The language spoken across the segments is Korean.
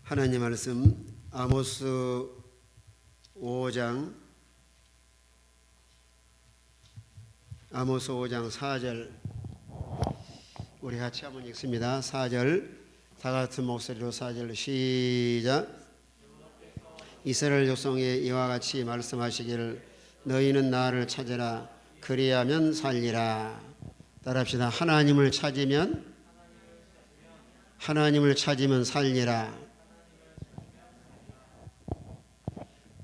하나님 말씀 아모스 5장 4절 우리 같이 한번 읽습니다. 4절 다 같은 목소리로 4절 시작. 이스라엘 족속에 이와 같이 말씀하시기를 너희는 나를 찾으라 그리하면 살리라. 따라합시다. 하나님을 찾으면 살리라.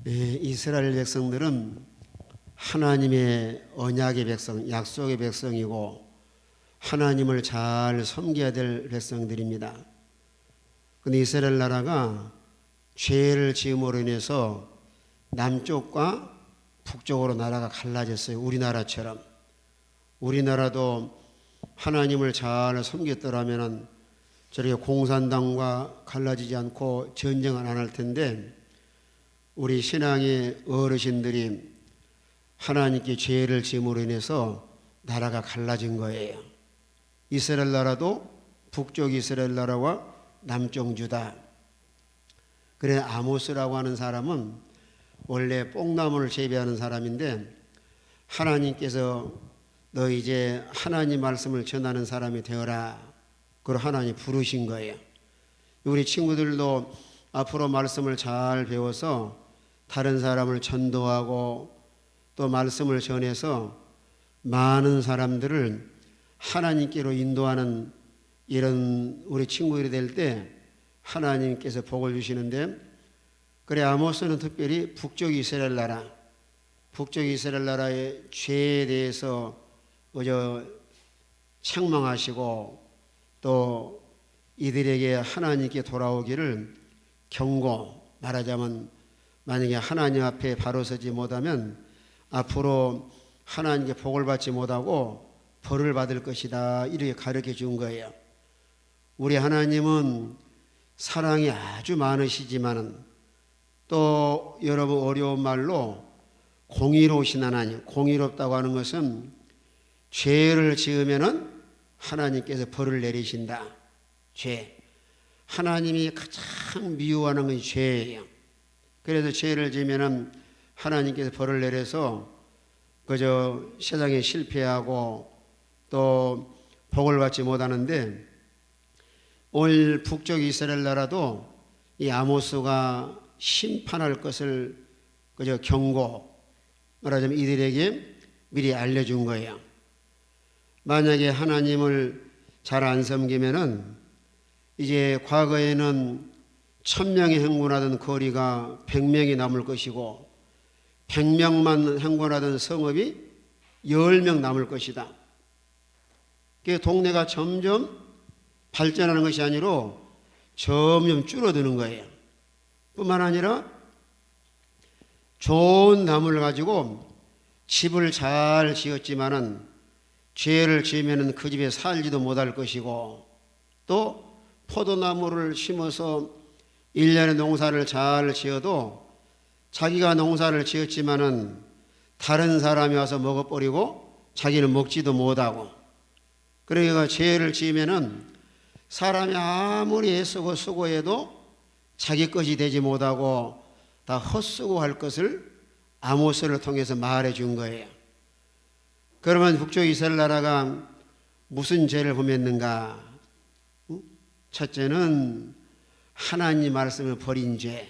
이스라엘 백성들은 하나님의 언약의 백성, 약속의 백성이고 하나님을 잘 섬겨야 될 백성들입니다. 그런데 이스라엘 나라가 죄를 지음으로 인해서 남쪽과 북쪽으로 나라가 갈라졌어요. 우리나라처럼. 우리나라도 하나님을 잘 섬겼더라면 저렇게 공산당과 갈라지지 않고 전쟁은 안 할 텐데, 우리 신앙의 어르신들이 하나님께 죄를 지음으로 인해서 나라가 갈라진 거예요. 이스라엘 나라도 북쪽 이스라엘 나라와 남쪽 유다. 그래 아모스라고 하는 사람은 원래 뽕나무를 재배하는 사람인데, 하나님께서 너 이제 하나님 말씀을 전하는 사람이 되어라. 그걸 하나님 부르신 거예요. 우리 친구들도 앞으로 말씀을 잘 배워서 다른 사람을 전도하고 또 말씀을 전해서 많은 사람들을 하나님께로 인도하는 이런 우리 친구들이 될 때 하나님께서 복을 주시는데, 그래 아모스는 특별히 북쪽 이스라엘 나라의 죄에 대해서 책망하시고 또 이들에게 하나님께 돌아오기를 경고, 말하자면 만약에 하나님 앞에 바로 서지 못하면 앞으로 하나님께 복을 받지 못하고 벌을 받을 것이다, 이렇게 가르쳐 준 거예요. 우리 하나님은 사랑이 아주 많으시지만은 또 여러분 어려운 말로 공의로우신 하나님, 공의롭다고 하는 것은 죄를 지으면은 하나님께서 벌을 내리신다. 죄. 하나님이 가장 미워하는 것이 죄예요. 그래서 죄를 지으면은 하나님께서 벌을 내려서 그저 세상에 실패하고 또 복을 받지 못하는데, 오늘 북쪽 이스라엘 나라도 이 아모스가 심판할 것을 그저 경고, 말하자면 이들에게 미리 알려준 거예요. 만약에 하나님을 잘 안 섬기면은 이제 과거에는 1000명이 행군하던 거리가 100명이 남을 것이고 100명만 행군하던 성읍이 10명 남을 것이다. 그 동네가 점점 발전하는 것이 아니라 점점 줄어드는 거예요. 뿐만 아니라 좋은 나무를 가지고 집을 잘 지었지만은 죄를 지으면은 그 집에 살지도 못할 것이고, 또 포도나무를 심어서 1년에 농사를 잘 지어도 자기가 농사를 지었지만은 다른 사람이 와서 먹어버리고 자기는 먹지도 못하고, 그러니까 죄를 지으면은 사람이 아무리 애쓰고 수고해도 자기 것이 되지 못하고 다 헛수고 할 것을 아모스를 통해서 말해 준 거예요. 그러면 북쪽 이스라엘 나라가 무슨 죄를 범했는가? 첫째는 하나님 말씀을 버린 죄.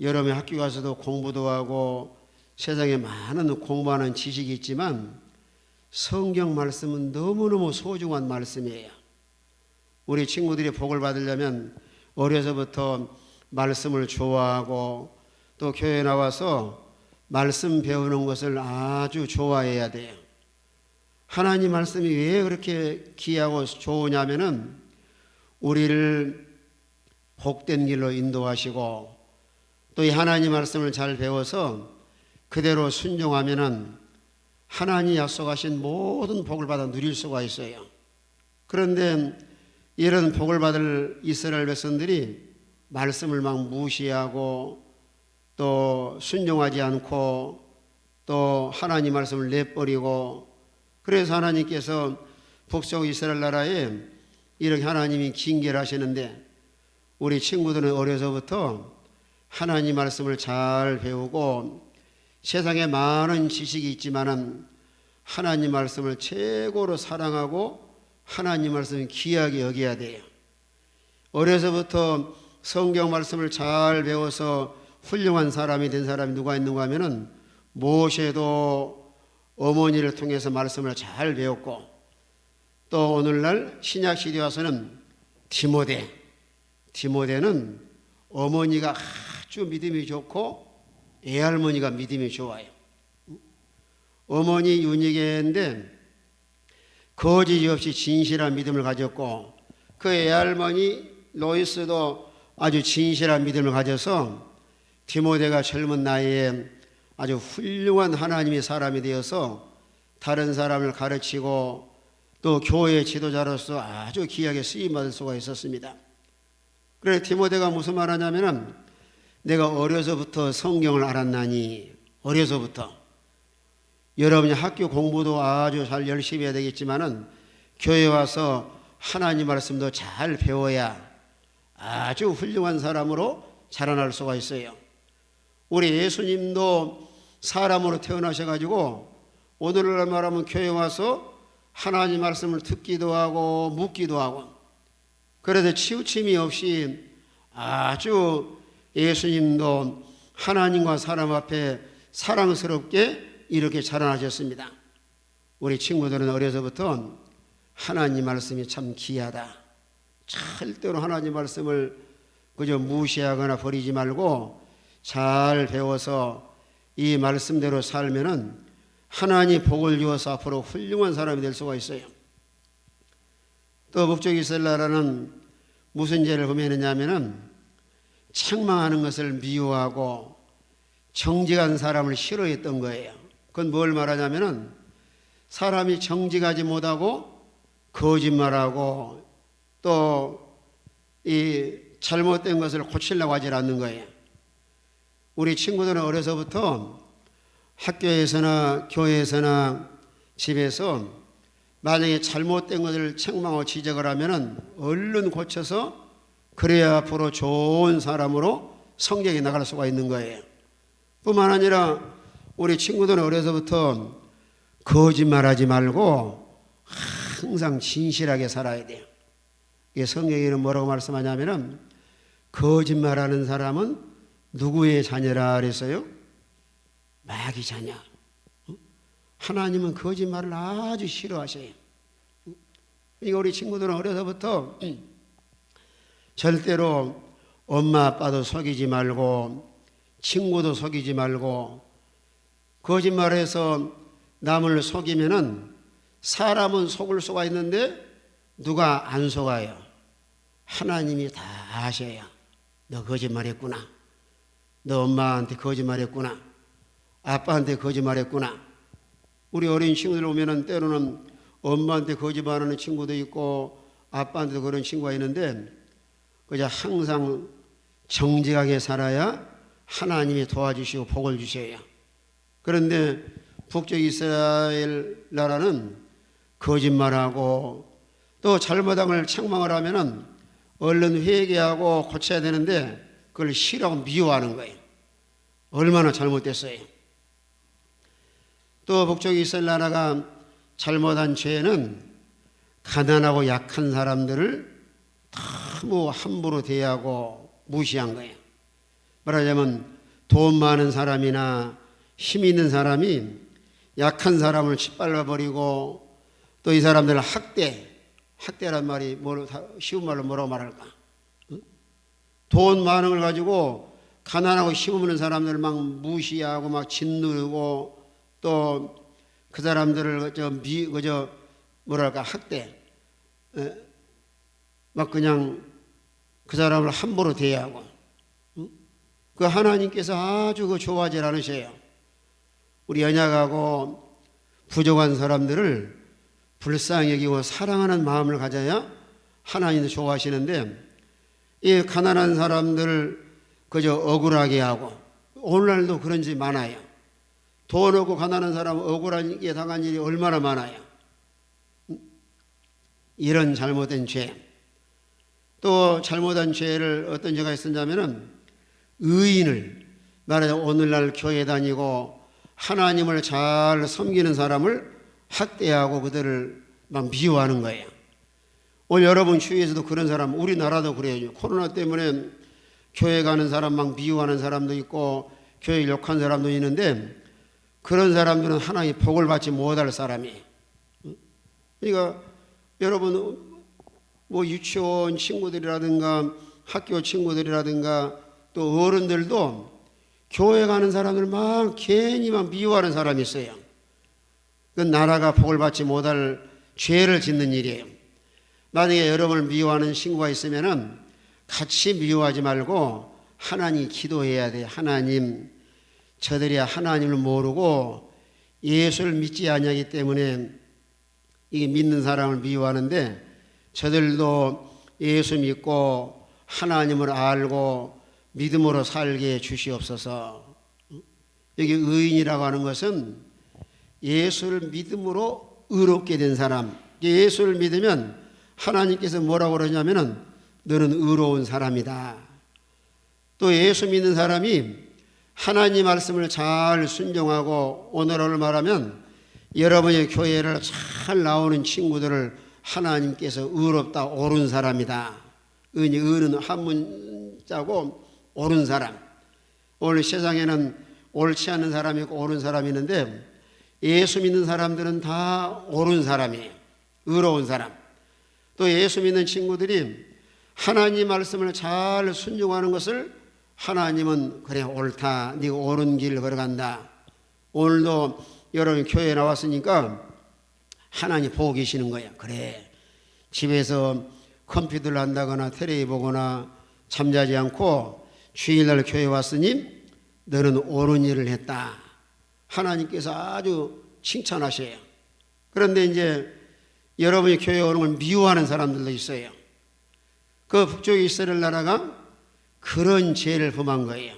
여러분이 학교 가서도 공부도 하고 세상에 많은 공부하는 지식이 있지만 성경 말씀은 너무너무 소중한 말씀이에요. 우리 친구들이 복을 받으려면 어려서부터 말씀을 좋아하고 또 교회에 나와서 말씀 배우는 것을 아주 좋아해야 돼요. 하나님 말씀이 왜 그렇게 귀하고 좋으냐면은 우리를 복된 길로 인도하시고 또 이 하나님 말씀을 잘 배워서 그대로 순종하면은 하나님이 약속하신 모든 복을 받아 누릴 수가 있어요. 그런데 이런 복을 받을 이스라엘 백성들이 말씀을 막 무시하고 또 순종하지 않고 또 하나님 말씀을 내버리고, 그래서 하나님께서 북쪽 이스라엘 나라에 이렇게 하나님이 징계를 하시는데, 우리 친구들은 어려서부터 하나님 말씀을 잘 배우고 세상에 많은 지식이 있지만은 하나님 말씀을 최고로 사랑하고 하나님 말씀을 귀하게 여겨야 돼요. 어려서부터 성경 말씀을 잘 배워서 훌륭한 사람이 된 사람이 누가 있는가 하면은 모세도 어머니를 통해서 말씀을 잘 배웠고, 또 오늘날 신약 시대에 와서는 디모데는 어머니가 아주 믿음이 좋고 애할머니가 믿음이 좋아요. 어머니 유니게인데 거짓이 없이 진실한 믿음을 가졌고, 그 애할머니 로이스도 아주 진실한 믿음을 가져서 디모데가 젊은 나이에 아주 훌륭한 하나님의 사람이 되어서 다른 사람을 가르치고 또 교회 지도자로서 아주 귀하게 쓰임받을 수가 있었습니다. 그래서 디모데가 무슨 말 하냐면은 내가 어려서부터 성경을 알았나니, 어려서부터 여러분이 학교 공부도 아주 잘 열심히 해야 되겠지만은 교회 와서 하나님 말씀도 잘 배워야 아주 훌륭한 사람으로 자라날 수가 있어요. 우리 예수님도 사람으로 태어나셔가지고 오늘날 말하면 교회 와서 하나님 말씀을 듣기도 하고 묻기도 하고, 그래도 치우침이 없이 아주 예수님도 하나님과 사람 앞에 사랑스럽게 이렇게 자라나셨습니다. 우리 친구들은 어려서부터 하나님 말씀이 참 귀하다, 절대로 하나님 말씀을 그저 무시하거나 버리지 말고 잘 배워서 이 말씀대로 살면은 하나님 복을 주어서 앞으로 훌륭한 사람이 될 수가 있어요. 또 북쪽 이스라엘 나라는 무슨 죄를 범했느냐면은 책망하는 것을 미워하고 정직한 사람을 싫어했던 거예요. 그건 뭘 말하냐면은 사람이 정직하지 못하고 거짓말하고 또 이 잘못된 것을 고치려고 하지 않는 거예요. 우리 친구들은 어려서부터 학교에서나 교회에서나 집에서 만약에 잘못된 것을 책망하고 지적을 하면은 얼른 고쳐서 그래야 앞으로 좋은 사람으로 성장해 나갈 수가 있는 거예요. 뿐만 아니라 우리 친구들은 어려서부터 거짓말하지 말고 항상 진실하게 살아야 돼요. 성경에는 뭐라고 말씀하냐면은 거짓말하는 사람은 누구의 자녀라 그랬어요? 마귀 자녀. 하나님은 거짓말을 아주 싫어하셔요. 그러니까 우리 친구들은 어려서부터 절대로 엄마 아빠도 속이지 말고 친구도 속이지 말고, 거짓말해서 남을 속이면은 사람은 속을 수가 있는데 누가 안 속아요? 하나님이 다 아셔요. 너 거짓말했구나. 너 엄마한테 거짓말했구나. 아빠한테 거짓말했구나. 우리 어린 친구들 오면은 때로는 엄마한테 거짓말하는 친구도 있고 아빠한테도 그런 친구가 있는데, 그저 항상 정직하게 살아야 하나님이 도와주시고 복을 주셔요. 그런데 북쪽 이스라엘 나라는 거짓말하고 또 잘못한 걸 책망을 하면은 얼른 회개하고 고쳐야 되는데 그걸 싫어하고 미워하는 거예요. 얼마나 잘못됐어요. 또 북쪽 이스라엘 나라가 잘못한 죄는 가난하고 약한 사람들을 너무 함부로 대하고 무시한 거예요. 말하자면 돈 많은 사람이나 힘 있는 사람이 약한 사람을 짓밟아 버리고 또 이 사람들을 학대란 말이 쉬운 말로 뭐라고 말할까? 돈 많은 걸 가지고 가난하고 힘없는 사람들을 막 무시하고 막 짓누르고 또 그 사람들을 학대, 막 그냥 그 사람을 함부로 대하고, 그 하나님께서 아주 그 좋아하지 않으셔요. 우리 연약하고 부족한 사람들을 불쌍히 여기고 사랑하는 마음을 가져야 하나님도 좋아하시는데, 이 가난한 사람들을 그저 억울하게 하고, 오늘날도 그런 지 많아요. 돈 없고 가난한 사람 억울하게 당한 일이 얼마나 많아요. 이런 잘못된 죄. 또 잘못한 죄를 어떤 죄가 있었냐면은 의인을, 말하자면 오늘날 교회 다니고 하나님을 잘 섬기는 사람을 학대하고 그들을 막 미워하는 거예요. 오늘 여러분 주위에서도 그런 사람, 우리나라도 그래요. 코로나 때문에 교회 가는 사람 막 미워하는 사람도 있고 교회 욕한 사람도 있는데, 그런 사람들은 하나님의 복을 받지 못할 사람이에요. 그러니까 여러분 뭐 유치원 친구들이라든가 학교 친구들이라든가 또 어른들도 교회 가는 사람들 막 괜히 막 미워하는 사람이 있어요. 그건 나라가 복을 받지 못할 죄를 짓는 일이에요. 만약에 여러분을 미워하는 친구가 있으면은 같이 미워하지 말고 하나님 기도해야 돼요. 하나님, 저들이 하나님을 모르고 예수를 믿지 아니하기 때문에 이게 믿는 사람을 미워하는데, 저들도 예수 믿고 하나님을 알고 믿음으로 살게 해 주시옵소서. 여기 의인이라고 하는 것은 예수를 믿음으로 의롭게 된 사람. 예수를 믿으면 하나님께서 뭐라고 그러냐면은 너는 의로운 사람이다. 또 예수 믿는 사람이 하나님 말씀을 잘 순종하고, 오늘을 말하면 여러분의 교회를 잘 나오는 친구들을 하나님께서 의롭다, 옳은 사람이다. 의는 한 문자고 옳은 사람. 오늘 세상에는 옳지 않은 사람이 있고 옳은 사람이 있는데, 예수 믿는 사람들은 다 옳은 사람이에요. 의로운 사람. 또 예수 믿는 친구들이 하나님 말씀을 잘 순종하는 것을 하나님은 그래 옳다, 네가 옳은 길 걸어간다. 오늘도 여러분 교회에 나왔으니까 하나님 보고 계시는 거야. 그래, 집에서 컴퓨터를 한다거나 텔레비 보거나 잠자지 않고 주일날 교회 왔으니 너는 옳은 일을 했다. 하나님께서 아주 칭찬하셔요. 그런데 이제 여러분이 교회에 오는 걸 미워하는 사람들도 있어요. 그 북쪽 이스라엘 나라가 그런 죄를 범한 거예요.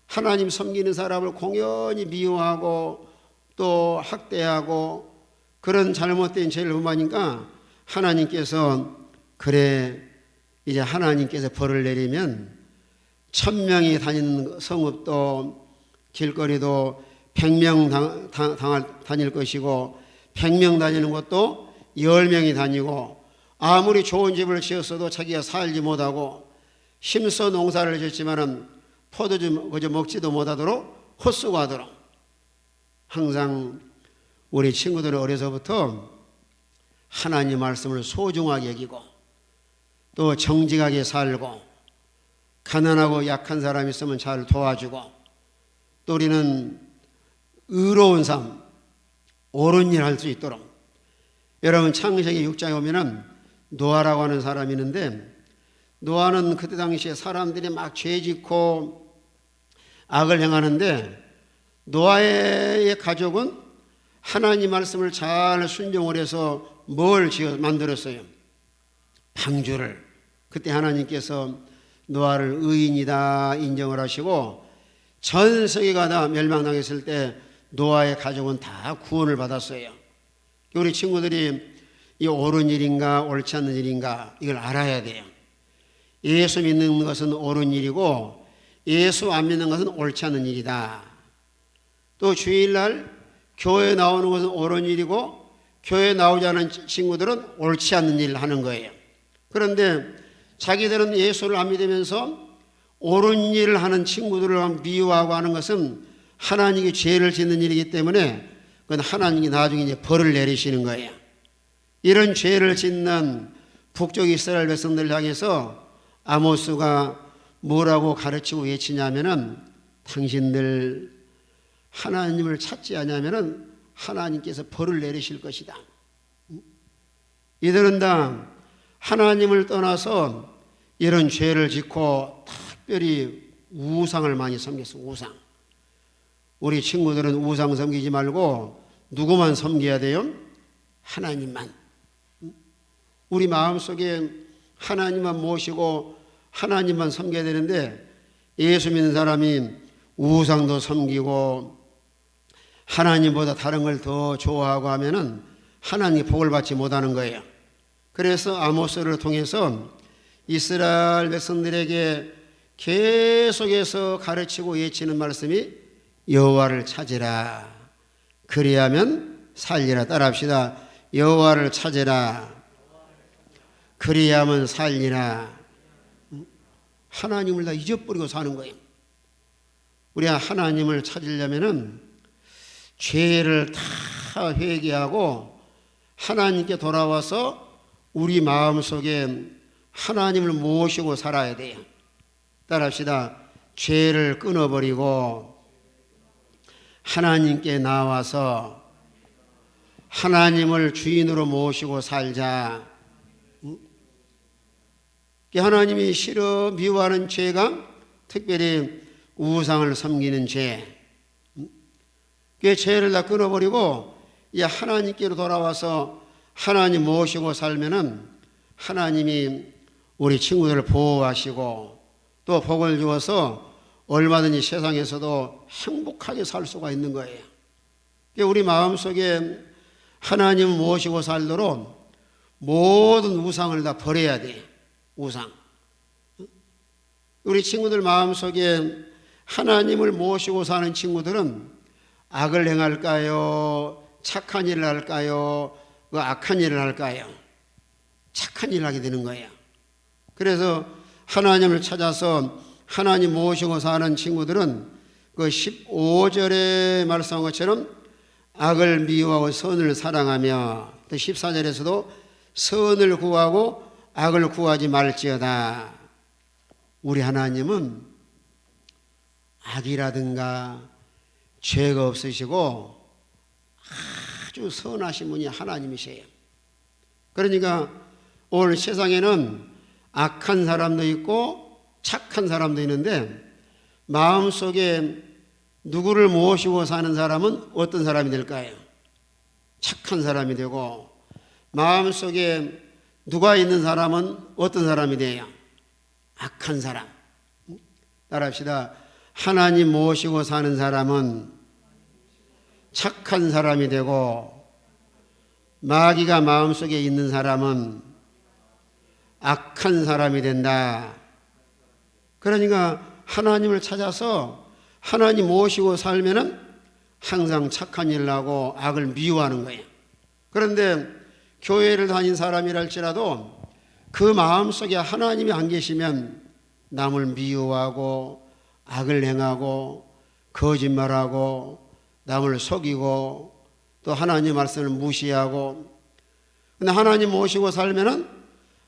하나님 섬기는 사람을 공연히 미워하고 또 학대하고 그런 잘못된 죄를 범하니까 하나님께서 그래, 이제 하나님께서 벌을 내리면 1000명이 다니는 성읍도 길거리도 100명 다닐 것이고 100명 다니는 것도 10명이 다니고, 아무리 좋은 집을 지었어도 자기가 살지 못하고 심서 농사를 지었지만은 포도주 그저 먹지도 못하도록 헛수고하도록, 항상 우리 친구들은 어려서부터 하나님 말씀을 소중하게 여기고 또 정직하게 살고, 가난하고 약한 사람이 있으면 잘 도와주고, 또 우리는 의로운 삶, 옳은 일 할 수 있도록. 여러분 창세기 6장에 보면은 노아라고 하는 사람이 있는데, 노아는 그때 당시에 사람들이 막 죄짓고 악을 행하는데, 노아의 가족은 하나님 말씀을 잘 순종을 해서 뭘 만들었어요? 방주를. 그때 하나님께서 노아를 의인이다 인정을 하시고, 전 세계가 다 멸망당했을 때 노아의 가족은 다 구원을 받았어요. 우리 친구들이 이 옳은 일인가 옳지 않는 일인가 이걸 알아야 돼요. 예수 믿는 것은 옳은 일이고 예수 안 믿는 것은 옳지 않은 일이다. 또 주일날 교회 나오는 것은 옳은 일이고 교회 나오지 않은 친구들은 옳지 않는 일을 하는 거예요. 그런데 자기들은 예수를 안 믿으면서 옳은 일을 하는 친구들을 미워하고 하는 것은 하나님이 죄를 짓는 일이기 때문에 그건 하나님이 나중에 이제 벌을 내리시는 거예요. 이런 죄를 짓는 북쪽 이스라엘 백성들 향해서 아모스가 뭐라고 가르치고 외치냐면은, 당신들 하나님을 찾지 않으면은 하나님께서 벌을 내리실 것이다. 이들은 다 하나님을 떠나서 이런 죄를 짓고 특별히 우상을 많이 섬겼어. 우상. 우리 친구들은 우상 섬기지 말고 누구만 섬겨야 돼요? 하나님만. 우리 마음속에 하나님만 모시고 하나님만 섬겨야 되는데, 예수 믿는 사람이 우상도 섬기고 하나님보다 다른 걸 더 좋아하고 하면은 하나님의 복을 받지 못하는 거예요. 그래서 아모스를 통해서 이스라엘 백성들에게 계속해서 가르치고 예치는 말씀이 여호와를 찾으라. 그리하면 살리라. 따라합시다. 여호와를 찾으라. 그리하면 살리라. 하나님을 다 잊어버리고 사는 거예요. 우리가 하나님을 찾으려면은 죄를 다 회개하고 하나님께 돌아와서 우리 마음속에 하나님을 모시고 살아야 돼요. 따라합시다. 죄를 끊어버리고 하나님께 나와서 하나님을 주인으로 모시고 살자. 하나님이 싫어 미워하는 죄가 특별히 우상을 섬기는 죄. 그 죄를 다 끊어버리고 이제 하나님께로 돌아와서 하나님 모시고 살면은 하나님이 우리 친구들을 보호하시고 또 복을 주어서 얼마든지 세상에서도 행복하게 살 수가 있는 거예요. 우리 마음속에 하나님 모시고 살도록 모든 우상을 다 버려야 돼요. 우상. 우리 친구들 마음속에 하나님을 모시고 사는 친구들은 악을 행할까요? 착한 일을 할까요? 악한 일을 할까요? 착한 일을 하게 되는 거예요. 그래서 하나님을 찾아서 하나님 모시고 사는 친구들은 그 15절에 말씀한 것처럼 악을 미워하고 선을 사랑하며 또 14절에서도 선을 구하고 악을 구하지 말지어다. 우리 하나님은 악이라든가 죄가 없으시고 아주 선하신 분이 하나님이세요. 그러니까 오늘 세상에는 악한 사람도 있고 착한 사람도 있는데 마음속에 누구를 모시고 사는 사람은 어떤 사람이 될까요? 착한 사람이 되고 마음속에 누가 있는 사람은 어떤 사람이 돼요? 악한 사람. 따라합시다. 하나님 모시고 사는 사람은 착한 사람이 되고 마귀가 마음속에 있는 사람은 악한 사람이 된다. 그러니까 하나님을 찾아서 하나님 모시고 살면은 항상 착한 일을 하고 악을 미워하는 거예요. 그런데 교회를 다닌 사람이랄지라도 그 마음속에 하나님이 안 계시면 남을 미워하고 악을 행하고 거짓말하고 남을 속이고 또 하나님 말씀을 무시하고, 근데 하나님 모시고 살면은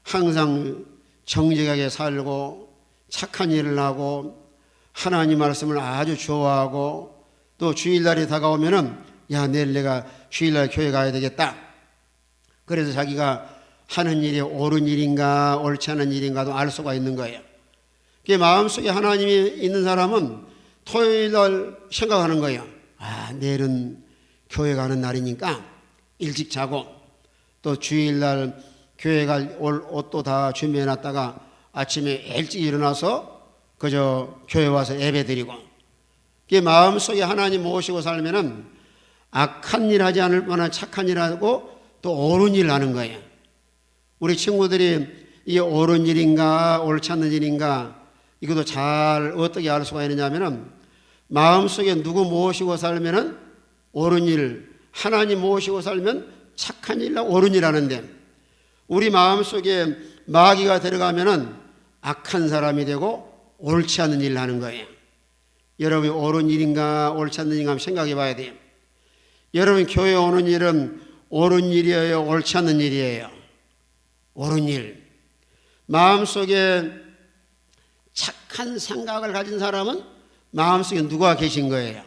항상 정직하게 살고 착한 일을 하고 하나님 말씀을 아주 좋아하고 또 주일날이 다가오면은 야, 내일 내가 주일날 교회 가야 되겠다. 그래서 자기가 하는 일이 옳은 일인가 옳지 않은 일인가도 알 수가 있는 거예요. 마음속에 하나님이 있는 사람은 토요일날 생각하는 거예요. 아, 내일은 교회 가는 날이니까 일찍 자고 또 주일날 교회 갈 옷도 다 준비해놨다가 아침에 일찍 일어나서 그저 교회 와서 예배드리고, 마음속에 하나님 모시고 살면은 악한 일 하지 않을 만한 착한 일 하고 또 옳은 일 하는 거예요. 우리 친구들이 이게 옳은 일인가 옳지 않는 일인가 이것도 잘 어떻게 알 수가 있느냐면은 마음속에 누구 모시고 살면은 옳은 일, 하나님 모시고 살면 착한 일, 옳은 일 하는데 우리 마음속에 마귀가 들어가면은 악한 사람이 되고 옳지 않은 일을 하는 거예요. 여러분이 옳은 일인가 옳지 않는 일인가 한번 생각해 봐야 돼요. 여러분 교회 오는 일은 옳은 일이에요, 옳지 않는 일이에요? 옳은 일. 마음속에 착한 생각을 가진 사람은 마음속에 누가 계신 거예요?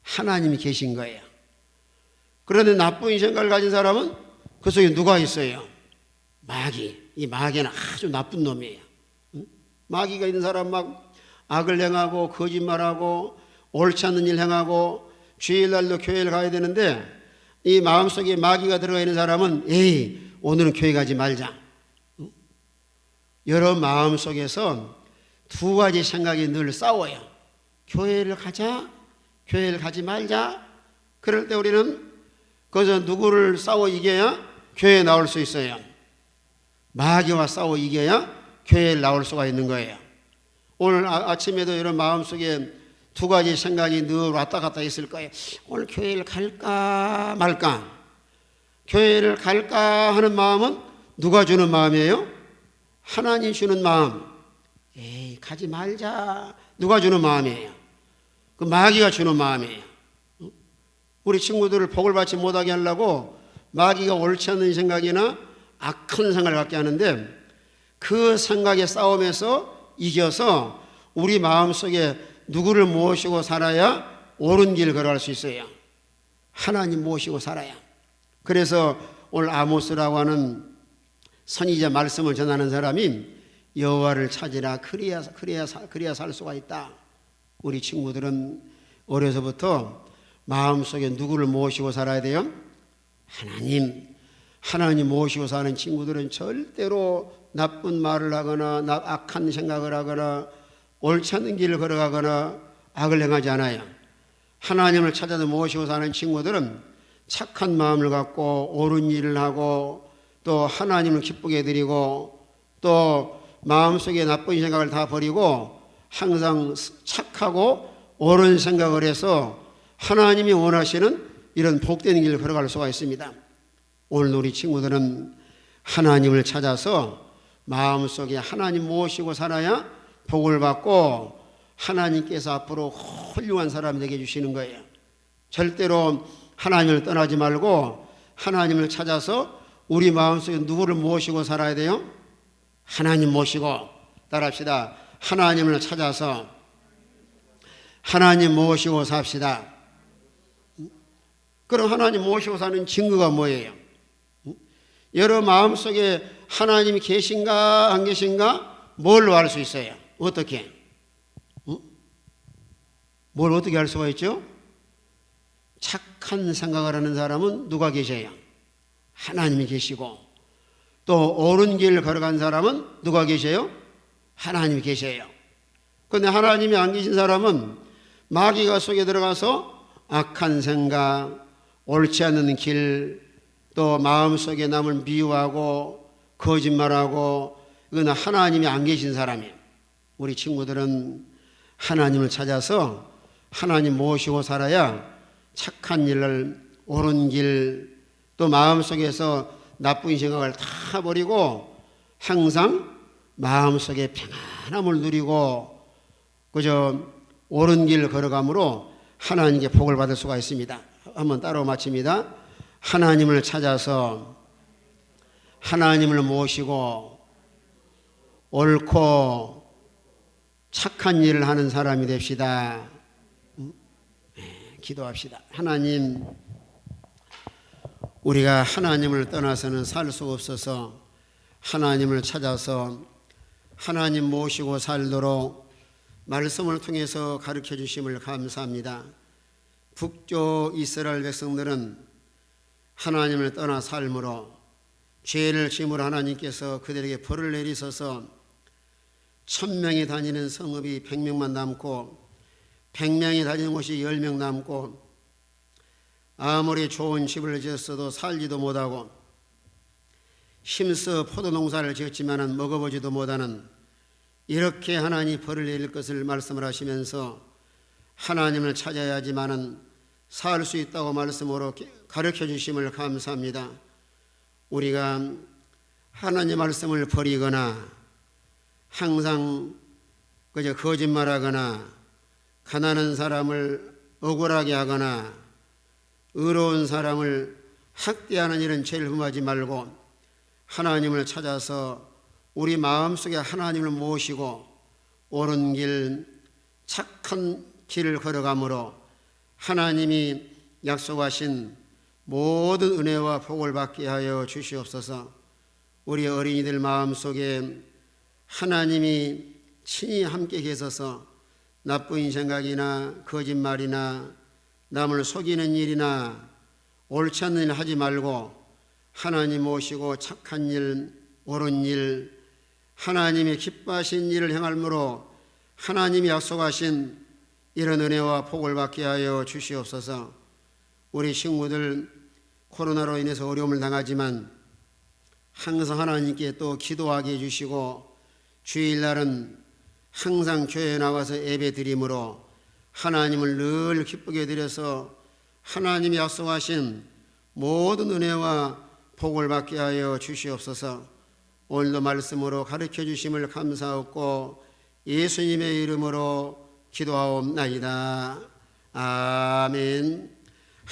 하나님이 계신 거예요. 그런데 나쁜 생각을 가진 사람은 그 속에 누가 있어요? 마귀. 이 마귀는 아주 나쁜 놈이에요. 마귀가 있는 사람 막 악을 행하고 거짓말하고 옳지 않는 일 행하고 주일날도 교회를 가야 되는데 이 마음속에 마귀가 들어가 있는 사람은 에이, 오늘은 교회 가지 말자. 여러 마음속에서 두 가지 생각이 늘 싸워요. 교회를 가자, 교회를 가지 말자. 그럴 때 우리는 거기서 누구를 싸워 이겨야 교회에 나올 수 있어요? 마귀와 싸워 이겨야 교회에 나올 수가 있는 거예요. 오늘 아침에도 이런 마음속에 두 가지 생각이 늘 왔다 갔다 있을 거예요. 오늘 교회를 갈까 말까. 교회를 갈까 하는 마음은 누가 주는 마음이에요? 하나님 주는 마음. 에이, 가지 말자. 누가 주는 마음이에요? 그 마귀가 주는 마음이에요. 우리 친구들을 복을 받지 못하게 하려고 마귀가 옳지 않은 생각이나 악한 생각을 갖게 하는데, 그 생각의 싸움에서 이겨서 우리 마음속에 누구를 모시고 살아야 옳은 길을 걸어갈 수 있어요. 하나님 모시고 살아야. 그래서 오늘 아모스라고 하는 선지자 말씀을 전하는 사람이 여호와를 찾으라 그래야 살 수가 있다. 우리 친구들은 어려서부터 마음속에 누구를 모시고 살아야 돼요? 하나님 모시고 사는 친구들은 절대로 나쁜 말을 하거나 악한 생각을 하거나 옳지 않은 길을 걸어가거나 악을 행하지 않아요. 하나님을 찾아서 모시고 사는 친구들은 착한 마음을 갖고 옳은 일을 하고 또 하나님을 기쁘게 해드리고 또 마음속에 나쁜 생각을 다 버리고 항상 착하고 옳은 생각을 해서 하나님이 원하시는 이런 복된 길을 걸어갈 수가 있습니다. 오늘 우리 친구들은 하나님을 찾아서 마음속에 하나님 모시고 살아야 복을 받고 하나님께서 앞으로 훌륭한 사람이 되게 해주시는 거예요. 절대로 하나님을 떠나지 말고 하나님을 찾아서 우리 마음속에 누구를 모시고 살아야 돼요? 하나님 모시고. 따라합시다. 하나님을 찾아서 하나님 모시고 삽시다. 그럼 하나님 모시고 사는 증거가 뭐예요? 여러 마음속에 하나님이 계신가 안 계신가 뭘로 알 수 있어요? 어떻게? 뭘 어떻게 알 수가 있죠? 착한 생각을 하는 사람은 누가 계셔요? 하나님이 계시고, 또 옳은 길을 걸어간 사람은 누가 계셔요? 하나님이 계셔요. 그런데 하나님이 안 계신 사람은 마귀가 속에 들어가서 악한 생각, 옳지 않은 길, 또 마음속에 남을 미워하고 거짓말하고, 이건 하나님이 안 계신 사람이에요. 우리 친구들은 하나님을 찾아서 하나님 모시고 살아야 착한 일을, 옳은 길, 또 마음속에서 나쁜 생각을 다 버리고 항상 마음속에 평안함을 누리고 그저 옳은 길을 걸어감으로 하나님께 복을 받을 수가 있습니다. 한번 따로 마칩니다. 하나님을 찾아서 하나님을 모시고 옳고 착한 일을 하는 사람이 됩시다. 기도합시다. 하나님, 우리가 하나님을 떠나서는 살 수가 없어서 하나님을 찾아서 하나님 모시고 살도록 말씀을 통해서 가르쳐 주심을 감사합니다. 북쪽 이스라엘 백성들은 하나님을 떠나 삶으로 죄를 지음으로 하나님께서 그들에게 벌을 내리셔서 1000명이 다니는 성읍이 100명만 남고 100명이 다니는 곳이 10명 남고 아무리 좋은 집을 지었어도 살지도 못하고 힘써 포도 농사를 지었지만 먹어보지도 못하는 이렇게 하나님이 벌을 내릴 것을 말씀을 하시면서 하나님을 찾아야지만은 살 수 있다고 말씀으로 가르쳐 주심을 감사합니다. 우리가 하나님 말씀을 버리거나 항상 그저 거짓말하거나 가난한 사람을 억울하게 하거나 의로운 사람을 학대하는 이런 죄를 범하지 말고 하나님을 찾아서 우리 마음속에 하나님을 모시고 옳은 길, 착한 길을 걸어가므로 하나님이 약속하신 모든 은혜와 복을 받게 하여 주시옵소서. 우리 어린이들 마음속에 하나님이 친히 함께 계셔서 나쁜 생각이나 거짓말이나 남을 속이는 일이나 옳지 않는 일 하지 말고 하나님 모시고 착한 일, 옳은 일, 하나님이 기뻐하신 일을 행함으로 하나님이 약속하신 이런 은혜와 복을 받게 하여 주시옵소서. 우리 친구들 코로나로 인해서 어려움을 당하지만 항상 하나님께 또 기도하게 해주시고 주일날은 항상 교회에 나와서 예배 드림으로 하나님을 늘 기쁘게 드려서 하나님이 약속하신 모든 은혜와 복을 받게 하여 주시옵소서. 오늘도 말씀으로 가르쳐 주심을 감사하고 예수님의 이름으로 기도하옵나이다. 아멘.